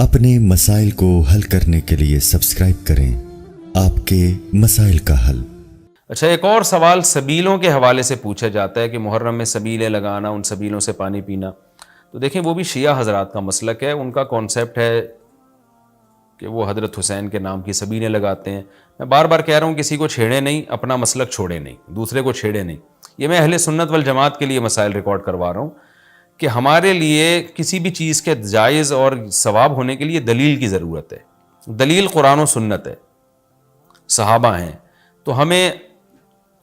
اپنے مسائل کو حل کرنے کے لیے سبسکرائب کریں آپ کے مسائل کا حل۔ اچھا، ایک اور سوال سبیلوں کے حوالے سے پوچھا جاتا ہے کہ محرم میں سبیلیں لگانا، ان سبیلوں سے پانی پینا۔ تو دیکھیں، وہ بھی شیعہ حضرات کا مسلک ہے، ان کا کانسیپٹ ہے کہ وہ حضرت حسین کے نام کی سبیلیں لگاتے ہیں۔ میں بار بار کہہ رہا ہوں، کسی کو چھیڑے نہیں، اپنا مسلک چھوڑے نہیں، دوسرے کو چھیڑے نہیں۔ یہ میں اہل سنت والجماعت کے لیے مسائل ریکارڈ کروا رہا ہوں کہ ہمارے لیے کسی بھی چیز کے جائز اور ثواب ہونے کے لیے دلیل کی ضرورت ہے۔ دلیل قرآن و سنت ہے، صحابہ ہیں۔ تو ہمیں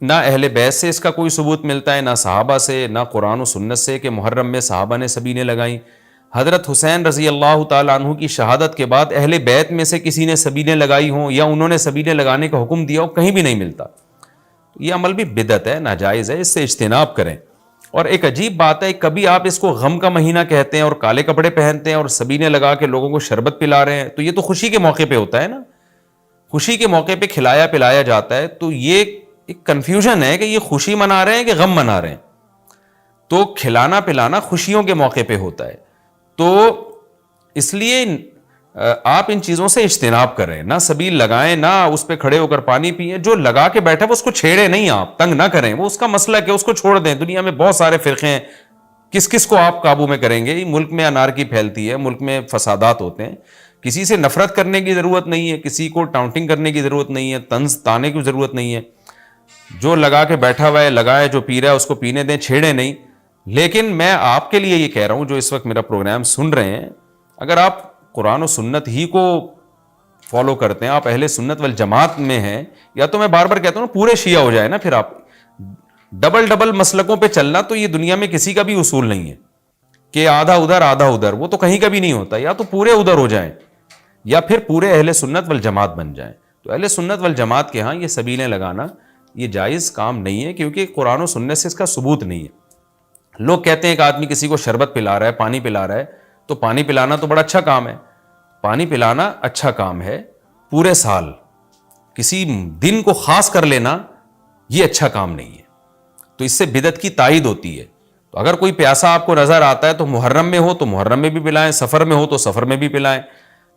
نہ اہل بیت سے اس کا کوئی ثبوت ملتا ہے، نہ صحابہ سے، نہ قرآن و سنت سے کہ محرم میں صحابہ نے سبیلیں لگائیں۔ حضرت حسین رضی اللہ تعالیٰ عنہ کی شہادت کے بعد اہل بیت میں سے کسی نے سبیلیں لگائی ہوں یا انہوں نے سبیلیں لگانے کا حکم دیا ہو، کہیں بھی نہیں ملتا۔ یہ عمل بھی بدعت ہے، ناجائز ہے، اس سے اجتناب کریں۔ اور ایک عجیب بات ہے، کبھی آپ اس کو غم کا مہینہ کہتے ہیں اور کالے کپڑے پہنتے ہیں اور سبیلیں لگا کے لوگوں کو شربت پلا رہے ہیں، تو یہ تو خوشی کے موقع پہ ہوتا ہے نا، خوشی کے موقع پہ کھلایا پلایا جاتا ہے۔ تو یہ ایک کنفیوژن ہے کہ یہ خوشی منا رہے ہیں کہ غم منا رہے ہیں۔ تو کھلانا پلانا خوشیوں کے موقع پہ ہوتا ہے، تو اس لیے آپ ان چیزوں سے اجتناب کریں، نہ سبیل لگائیں، نہ اس پہ کھڑے ہو کر پانی پئیں۔ جو لگا کے بیٹھا ہے اس کو چھیڑے نہیں، آپ تنگ نہ کریں، وہ اس کا مسلک ہے، اس کو چھوڑ دیں۔ دنیا میں بہت سارے فرقے ہیں، کس کس کو آپ قابو میں کریں گے؟ ملک میں انارکی پھیلتی ہے، ملک میں فسادات ہوتے ہیں۔ کسی سے نفرت کرنے کی ضرورت نہیں ہے، کسی کو ٹاؤنٹنگ کرنے کی ضرورت نہیں ہے، طنز تانے کی ضرورت نہیں ہے۔ جو لگا کے بیٹھا ہوا ہے لگائے، جو پی رہا ہے اس کو پینے دیں، چھیڑے نہیں۔ لیکن میں آپ کے لیے یہ کہہ رہا ہوں جو اس وقت میرا پروگرام سن رہے ہیں، اگر آپ قرآن و سنت ہی کو فالو کرتے ہیں، آپ اہل سنت والجماعت میں ہیں، یا تو میں بار بار کہتا ہوں پورے شیعہ ہو جائے نا، پھر آپ ڈبل مسلکوں پہ چلنا تو یہ دنیا میں کسی کا بھی اصول نہیں ہے کہ آدھا ادھر آدھا ادھر، وہ تو کہیں کا بھی نہیں ہوتا۔ یا تو پورے ادھر ہو جائیں یا پھر پورے اہل سنت والجماعت بن جائیں۔ تو اہل سنت والجماعت کے ہاں یہ سبیلیں لگانا یہ جائز کام نہیں ہے، کیونکہ قرآن و سنت سے اس کا ثبوت نہیں ہے۔ لوگ کہتے ہیں کہ آدمی کسی کو شربت پلا رہا ہے، پانی پلا رہا ہے، تو پانی پلانا تو بڑا اچھا کام ہے۔ پانی پلانا اچھا کام ہے، پورے سال کسی دن کو خاص کر لینا یہ اچھا کام نہیں ہے، تو اس سے بدعت کی تائید ہوتی ہے۔ تو اگر کوئی پیاسا آپ کو نظر آتا ہے تو محرم میں ہو تو محرم میں بھی پلائیں، سفر میں ہو تو سفر میں بھی پلائیں۔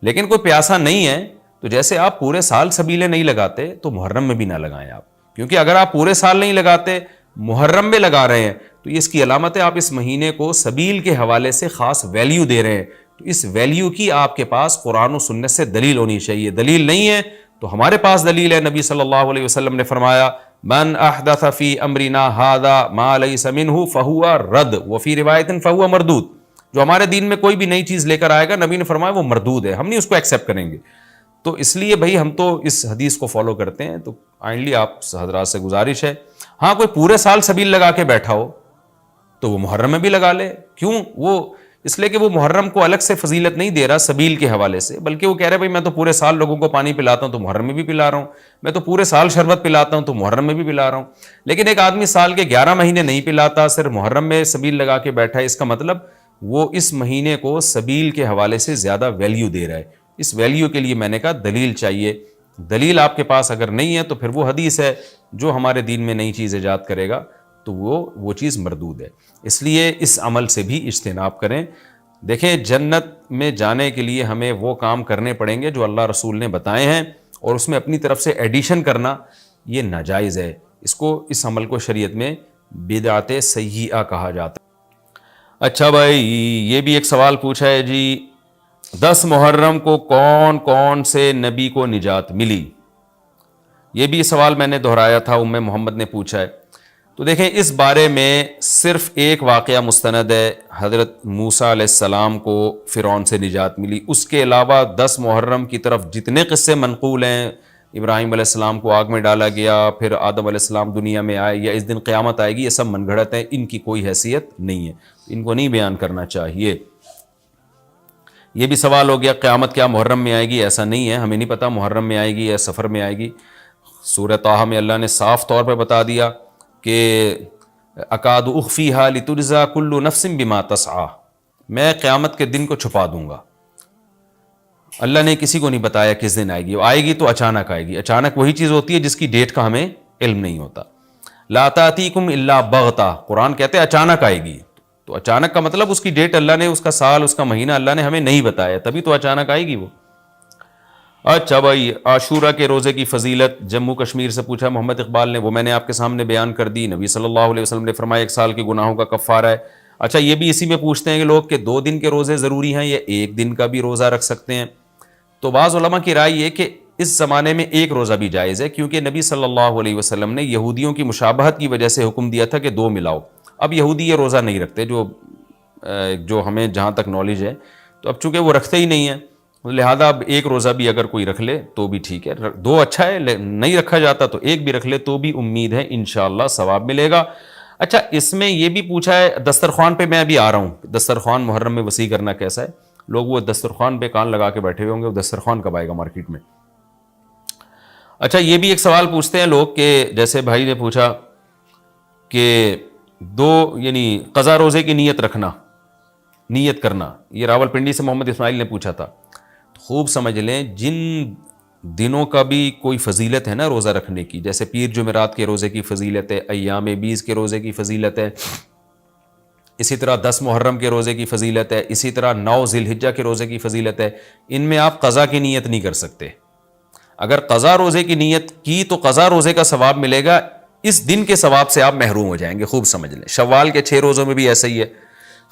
لیکن کوئی پیاسا نہیں ہے تو جیسے آپ پورے سال سبیلیں نہیں لگاتے تو محرم میں بھی نہ لگائیں آپ، کیونکہ اگر آپ پورے سال نہیں لگاتے، محرم میں لگا رہے ہیں، تو اس کی علامت ہے آپ اس مہینے کو سبیل کے حوالے سے خاص ویلیو دے رہے ہیں۔ تو اس ویلیو کی آپ کے پاس قرآن و سنت سے دلیل ہونی چاہیے۔ دلیل نہیں ہے تو ہمارے پاس دلیل ہے، نبی صلی اللہ علیہ وسلم نے فرمایا من احدث فی امرنا ھذا ما لیس منہ فہو رد وفی روایت فہو مردود۔ جو ہمارے دین میں کوئی بھی نئی چیز لے کر آئے گا، نبی نے فرمایا وہ مردود ہے، ہم نہیں اس کو ایکسیپٹ کریں گے۔ تو اس لیے بھائی ہم تو اس حدیث کو فالو کرتے ہیں۔ تو کائنڈلی آپ حضرات سے گزارش ہے، ہاں کوئی پورے سال سبیل لگا کے بیٹھا ہو تو وہ محرم میں بھی لگا لے۔ کیوں؟ وہ اس لیے کہ وہ محرم کو الگ سے فضیلت نہیں دے رہا سبیل کے حوالے سے، بلکہ وہ کہہ رہے بھائی میں تو پورے سال لوگوں کو پانی پلاتا ہوں تو محرم میں بھی پلا رہا ہوں، میں تو پورے سال شربت پلاتا ہوں تو محرم میں بھی پلا رہا ہوں۔ لیکن ایک آدمی سال کے 11 مہینے نہیں پلاتا، صرف محرم میں سبیل لگا کے بیٹھا ہے، اس کا مطلب وہ اس مہینے کو سبیل کے حوالے سے زیادہ ویلیو دے رہا ہے۔ اس ویلیو کے لیے میں نے کہا دلیل چاہیے۔ دلیل آپ کے پاس اگر نہیں ہے تو پھر وہ حدیث ہے جو ہمارے دین میں نئی چیز ایجاد کرے گا تو وہ چیز مردود ہے۔ اس لیے اس عمل سے بھی اجتناب کریں۔ دیکھیں، جنت میں جانے کے لیے ہمیں وہ کام کرنے پڑیں گے جو اللہ رسول نے بتائے ہیں، اور اس میں اپنی طرف سے ایڈیشن کرنا یہ ناجائز ہے۔ اس عمل کو شریعت میں بدعت سیئہ کہا جاتا ہے۔ اچھا بھائی، یہ بھی ایک سوال پوچھا ہے جی، 10 محرم کو کون کون سے نبی کو نجات ملی؟ یہ بھی سوال میں نے دہرایا تھا، ام محمد نے پوچھا ہے۔ تو دیکھیں، اس بارے میں صرف ایک واقعہ مستند ہے، حضرت موسیٰ علیہ السلام کو فرعون سے نجات ملی۔ اس کے علاوہ 10 محرم کی طرف جتنے قصے منقول ہیں، ابراہیم علیہ السلام کو آگ میں ڈالا گیا، پھر آدم علیہ السلام دنیا میں آئے، یا اس دن قیامت آئے گی، یہ سب من گھڑت ہیں، ان کی کوئی حیثیت نہیں ہے، ان کو نہیں بیان کرنا چاہیے۔ یہ بھی سوال ہو گیا قیامت کیا محرم میں آئے گی؟ ایسا نہیں ہے، ہمیں نہیں پتا محرم میں آئے گی یا سفر میں آئے گی۔ سورہ طٰہٰ میں اللہ نے صاف طور پہ بتا دیا کہ اکاد اخفیھا لتجزیٰ کل نفس بما تسعیٰ، میں قیامت کے دن کو چھپا دوں گا۔ اللہ نے کسی کو نہیں بتایا کس دن آئے گی، وہ آئے گی تو اچانک آئے گی۔ اچانک وہی چیز ہوتی ہے جس کی ڈیٹ کا ہمیں علم نہیں ہوتا۔ لا تأتیکم الا بغتہ، قرآن کہتے ہیں اچانک آئے گی، تو اچانک کا مطلب اس کی ڈیٹ اللہ نے، اس کا سال، اس کا مہینہ اللہ نے ہمیں نہیں بتایا، تبھی تو اچانک آئے گی وہ. اچھا بھائی، عاشورہ کے روزے کی فضیلت جموں کشمیر سے پوچھا محمد اقبال نے، وہ میں نے آپ کے سامنے بیان کر دی. نبی صلی اللہ علیہ وسلم نے فرمایا 1 سال کے گناہوں کا کفارہ ہے. اچھا یہ بھی اسی میں پوچھتے ہیں کہ لوگ کہ 2 دن کے روزے ضروری ہیں یا 1 دن کا بھی روزہ رکھ سکتے ہیں. تو بعض علماء کی رائے یہ کہ اس زمانے میں 1 روزہ بھی جائز ہے، کیونکہ نبی صلی اللہ علیہ وسلم نے یہودیوں کی مشابہت کی وجہ سے حکم دیا تھا کہ 2 ملاؤ. اب یہودی یہ روزہ نہیں رکھتے، جو ہمیں جہاں تک نالج ہے، تو اب چونکہ وہ رکھتے ہی نہیں ہیں، لہذا اب 1 روزہ بھی اگر کوئی رکھ لے تو بھی ٹھیک ہے. 2 اچھا ہے، نہیں رکھا جاتا تو 1 بھی رکھ لے تو بھی امید ہے انشاءاللہ ثواب ملے گا. اچھا اس میں یہ بھی پوچھا ہے دسترخوان پہ، میں ابھی آ رہا ہوں، دسترخوان محرم میں وسیع کرنا کیسا ہے. لوگ وہ دسترخوان پہ کان لگا کے بیٹھے ہوئے ہوں گے، وہ دسترخوان کب آئے گا مارکیٹ میں. اچھا یہ بھی ایک سوال پوچھتے ہیں لوگ کہ جیسے بھائی نے پوچھا کہ 2 یعنی قضا روزے کی نیت کرنا، یہ راول پنڈی سے محمد اسماعیل نے پوچھا تھا. خوب سمجھ لیں، جن دنوں کا بھی کوئی فضیلت ہے نا روزہ رکھنے کی، جیسے پیر جمعرات کے روزے کی فضیلت ہے، ایام 20 کے روزے کی فضیلت ہے، اسی طرح 10 محرم کے روزے کی فضیلت ہے، اسی طرح 9 ذی الحجہ کے روزے کی فضیلت ہے. ان میں آپ قضا کی نیت نہیں کر سکتے. اگر قضا روزے کی نیت کی تو قضا روزے کا ثواب ملے گا، اس دن کے ثواب سے آپ محروم ہو جائیں گے. خوب سمجھ لیں، شوال کے 6 روزوں میں بھی ایسا ہی ہے.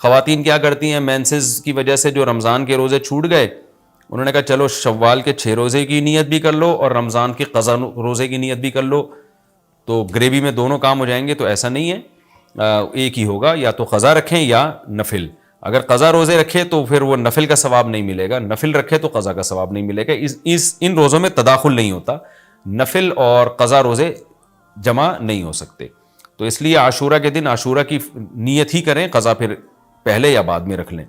خواتین کیا کرتی ہیں، مینسز کی وجہ سے جو رمضان کے روزے چھوٹ گئے، انہوں نے کہا چلو شوال کے 6 روزے کی نیت بھی کر لو اور رمضان کی قضا روزے کی نیت بھی کر لو، تو گریوی میں دونوں کام ہو جائیں گے. تو ایسا نہیں ہے، ایک ہی ہوگا، یا تو قضا رکھیں یا نفل. اگر قضا روزے رکھے تو پھر وہ نفل کا ثواب نہیں ملے گا، نفل رکھے تو قضا کا ثواب نہیں ملے گا. ان روزوں میں تداخل نہیں ہوتا، نفل اور قضا روزے جمع نہیں ہو سکتے. تو اس لیے عاشورہ کے دن عاشورہ کی نیت ہی کریں، قضا پھر پہلے یا بعد میں رکھ لیں.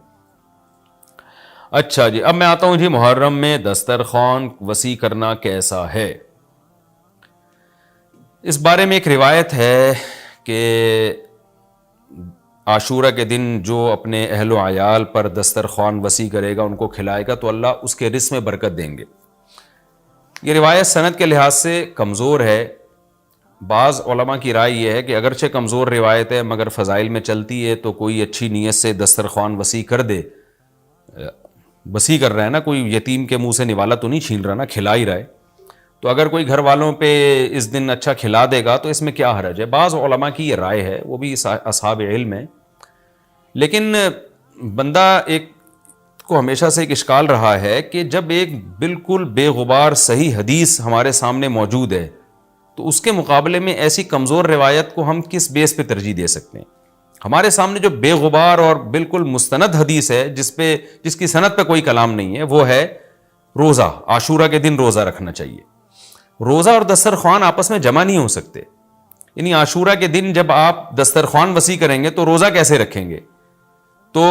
اچھا جی، اب میں آتا ہوں جی محرم میں دسترخوان وسیع کرنا کیسا ہے. اس بارے میں ایک روایت ہے کہ عاشورہ کے دن جو اپنے اہل و عیال پر دسترخوان وسیع کرے گا، ان کو کھلائے گا، تو اللہ اس کے رزق میں برکت دیں گے. یہ روایت سند کے لحاظ سے کمزور ہے. بعض علماء کی رائے یہ ہے کہ اگرچہ کمزور روایت ہے مگر فضائل میں چلتی ہے، تو کوئی اچھی نیت سے دسترخوان وسیع کر دے. وسیع کر رہا ہے نا، کوئی یتیم کے منہ سے نوالا تو نہیں چھین رہا نا، کھلا ہی رہا ہے. تو اگر کوئی گھر والوں پہ اس دن اچھا کھلا دے گا تو اس میں کیا حرج ہے. بعض علماء کی یہ رائے ہے، وہ بھی اصحاب علم ہے. لیکن بندہ ایک کو ہمیشہ سے ایک اشکال رہا ہے کہ جب ایک بالکل بے غبار صحیح حدیث ہمارے سامنے موجود ہے تو اس کے مقابلے میں ایسی کمزور روایت کو ہم کس بیس پہ ترجیح دے سکتے ہیں. ہمارے سامنے جو بے غبار اور بالکل مستند حدیث ہے، جس کی سند پہ کوئی کلام نہیں ہے، وہ ہے روزہ. عاشورہ کے دن روزہ رکھنا چاہیے. روزہ اور دسترخوان آپس میں جمع نہیں ہو سکتے. یعنی عاشورہ کے دن جب آپ دسترخوان وسیع کریں گے تو روزہ کیسے رکھیں گے؟ تو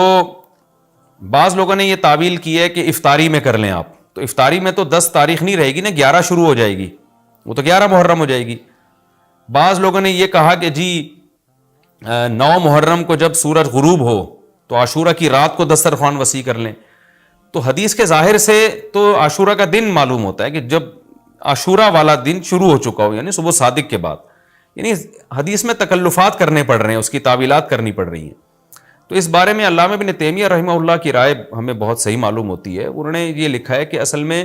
بعض لوگوں نے یہ تعویل کی ہے کہ افطاری میں کر لیں آپ. تو افطاری میں تو 10 تاریخ نہیں رہے گی نا، 11 شروع ہو جائے گی، وہ تو 11 محرم ہو جائے گی. بعض لوگوں نے یہ کہا کہ جی 9 محرم کو جب سورج غروب ہو تو عاشورہ کی رات کو دسترخوان وسیع کر لیں. تو حدیث کے ظاہر سے تو عاشورہ کا دن معلوم ہوتا ہے کہ جب عاشورہ والا دن شروع ہو چکا ہو، یعنی صبح صادق کے بعد. یعنی حدیث میں تکلفات کرنے پڑ رہے ہیں، اس کی تعویلات کرنی پڑ رہی ہیں. تو اس بارے میں علامہ ابن تیمیہ رحمہ اللہ کی رائے ہمیں بہت صحیح معلوم ہوتی ہے. انہوں نے یہ لکھا ہے کہ اصل میں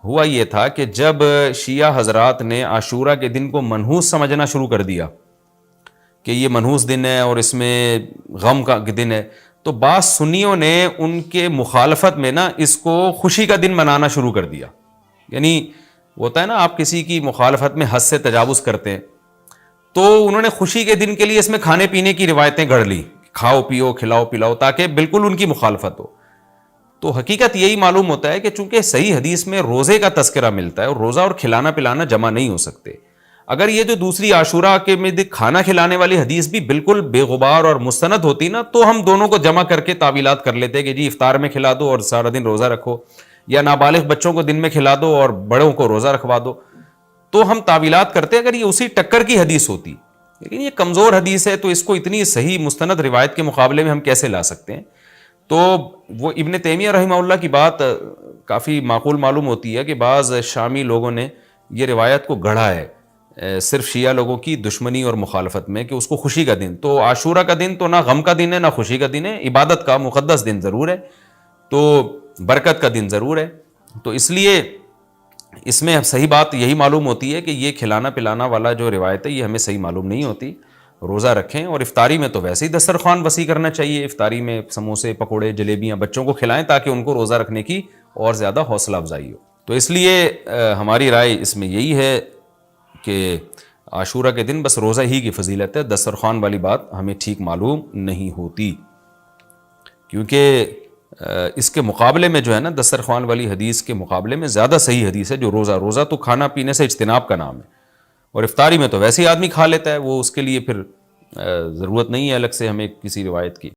ہوا یہ تھا کہ جب شیعہ حضرات نے عاشورہ کے دن کو منحوس سمجھنا شروع کر دیا کہ یہ منحوس دن ہے اور اس میں غم کا دن ہے، تو بعض سنیوں نے ان کے مخالفت میں نا اس کو خوشی کا دن منانا شروع کر دیا. یعنی ہوتا ہے نا، آپ کسی کی مخالفت میں حد سے تجاوز کرتے ہیں، تو انہوں نے خوشی کے دن کے لیے اس میں کھانے پینے کی روایتیں گھڑ لی، کھاؤ پیو کھلاؤ پلاؤ، تاکہ بالکل ان کی مخالفت ہو. تو حقیقت یہی معلوم ہوتا ہے کہ چونکہ صحیح حدیث میں روزے کا تذکرہ ملتا ہے اور روزہ اور کھلانا پلانا جمع نہیں ہو سکتے. اگر یہ جو دوسری عاشورہ کے میں کھانا کھلانے والی حدیث بھی بالکل بے غبار اور مستند ہوتی نا، تو ہم دونوں کو جمع کر کے تعویلات کر لیتے کہ جی افطار میں کھلا دو اور سارا دن روزہ رکھو، یا نابالغ بچوں کو دن میں کھلا دو اور بڑوں کو روزہ رکھوا دو. تو ہم تعویلات کرتے اگر یہ اسی ٹکر کی حدیث ہوتی. لیکن یہ کمزور حدیث ہے، تو اس کو اتنی صحیح مستند روایت کے مقابلے میں ہم کیسے لا سکتے ہیں؟ تو وہ ابن تیمیہ رحمہ اللہ کی بات کافی معقول معلوم ہوتی ہے کہ بعض شامی لوگوں نے یہ روایت کو گڑھا ہے صرف شیعہ لوگوں کی دشمنی اور مخالفت میں کہ اس کو خوشی کا دن، تو عاشورہ کا دن تو نہ غم کا دن ہے نہ خوشی کا دن ہے، عبادت کا مقدس دن ضرور ہے، تو برکت کا دن ضرور ہے. تو اس لیے اس میں صحیح بات یہی معلوم ہوتی ہے کہ یہ کھلانا پلانا والا جو روایت ہے یہ ہمیں صحیح معلوم نہیں ہوتی. روزہ رکھیں، اور افطاری میں تو ویسے ہی دسترخوان وسیع کرنا چاہیے، افطاری میں سموسے پکوڑے جلیبیاں بچوں کو کھلائیں تاکہ ان کو روزہ رکھنے کی اور زیادہ حوصلہ افزائی ہو. تو اس لیے ہماری رائے اس میں یہی ہے کہ عاشورہ کے دن بس روزہ ہی کی فضیلت ہے، دسترخوان والی بات ہمیں ٹھیک معلوم نہیں ہوتی، کیونکہ اس کے مقابلے میں جو ہے نا دسترخوان والی حدیث کے مقابلے میں زیادہ صحیح حدیث ہے جو روزہ تو کھانا پینے سے اجتناب کا نام ہے، اور افطاری میں تو ویسے ہی آدمی کھا لیتا ہے، وہ اس کے لیے پھر ضرورت نہیں ہے الگ سے ہمیں کسی روایت کی.